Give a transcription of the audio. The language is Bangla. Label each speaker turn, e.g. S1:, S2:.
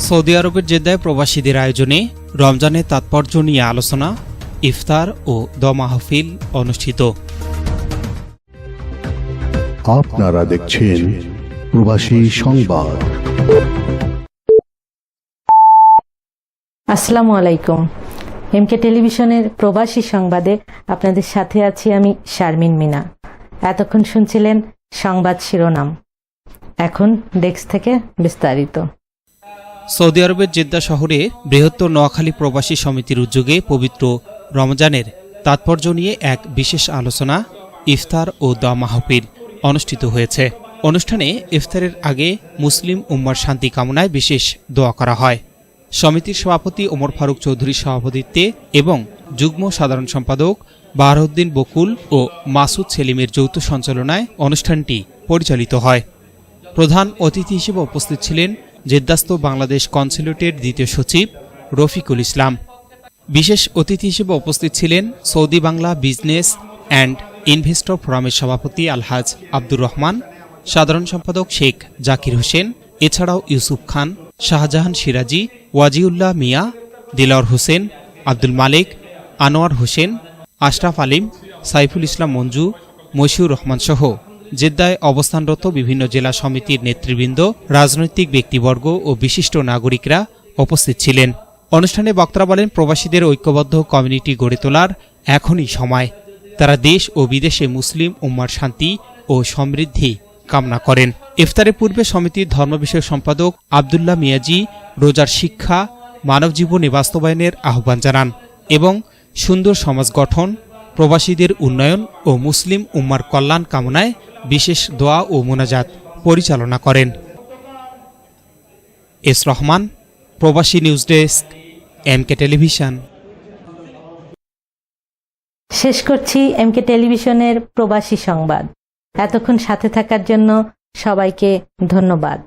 S1: সৌদি আরবের জেদ্দায় প্রবাসীদের আয়োজনে রমজানের তাৎপর্য নিয়ে আলোচনা, ইফতার ও দোয়া মাহফিল অনুষ্ঠিত।
S2: আপনারা দেখছেন প্রবাসী সংবাদ।
S3: আসসালামু আলাইকুম। এমকে টেলিভিশনের প্রবাসী সংবাদে আপনাদের সাথে আছি আমি শারমিন মিনা। এতক্ষণ শুনছিলেন সংবাদ শিরোনাম, এখন ডেস্ক থেকে বিস্তারিত।
S1: সৌদি আরবের জেদ্দা শহরে বৃহত্তর নোয়াখালী প্রবাসী সমিতির উদ্যোগে পবিত্র রমজানের তাৎপর্য নিয়ে এক বিশেষ আলোচনা, ইফতার ও দোয়া মাহফিল অনুষ্ঠিত হয়েছে। অনুষ্ঠানে ইফতারের আগে মুসলিম উম্মার শান্তি কামনায় বিশেষ দোয়া করা হয়। সমিতির সভাপতি ওমর ফারুক চৌধুরীর সভাপতিত্বে এবং যুগ্ম সাধারণ সম্পাদক বাহারউদ্দিন বকুল ও মাসুদ সেলিমের যৌথ সঞ্চালনায় অনুষ্ঠানটি পরিচালিত হয়। প্রধান অতিথি হিসেবে উপস্থিত ছিলেন জেদ্দাস্থ বাংলাদেশ কনস্যুলেটের দ্বিতীয় সচিব রফিকুল ইসলাম। বিশেষ অতিথি হিসেবে উপস্থিত ছিলেন Saudi Bangla business and investor ফোরামের সভাপতি আলহাজ আব্দুর রহমান, সাধারণ সম্পাদক শেখ জাকির হোসেন, এছাড়াও ইউসুফ খান, শাহজাহান সিরাজি, ওয়াজিউল্লাহ মিয়া, দিলাওয়ার হোসেন, আব্দুল মালিক, আনোয়ার হোসেন, আশরাফ আলিম, সাইফুল ইসলাম মঞ্জু, মশিউর রহমান সহ জেদ্দায় অবস্থানরত বিভিন্ন জেলা সমিতির নেতৃবৃন্দ, রাজনৈতিক ব্যক্তিবর্গ ও বিশিষ্ট নাগরিকরা উপস্থিত ছিলেন। অনুষ্ঠানে বক্তারা বলেন, প্রবাসীদের ঐক্যবদ্ধ কমিউনিটি গড়ে তোলার এখনই সময়। তারা দেশ ও বিদেশে মুসলিম উম্মার শান্তি ও সমৃদ্ধি কামনা করেন। ইফতারের পূর্বে সমিতির ধর্ম বিষয়ক সম্পাদক আবদুল্লাহ মিয়াজি রোজার শিক্ষা, মানব জীবনে বাস্তবায়নের আহ্বান জানান এবং সুন্দর সমাজ গঠন, প্রবাসীদের উন্নয়ন ও মুসলিম উম্মার কল্যাণ কামনায় বিশেষ দোয়া ও মোনাজাত পরিচালনা করেন। এস রহমান, প্রবাসী নিউজ ডেস্ক, এমকে টেলিভিশন।
S3: শেষ করছি এমকে টেলিভিশনের প্রবাসী সংবাদ। এতক্ষণ সাথে থাকার জন্য সবাইকে ধন্যবাদ।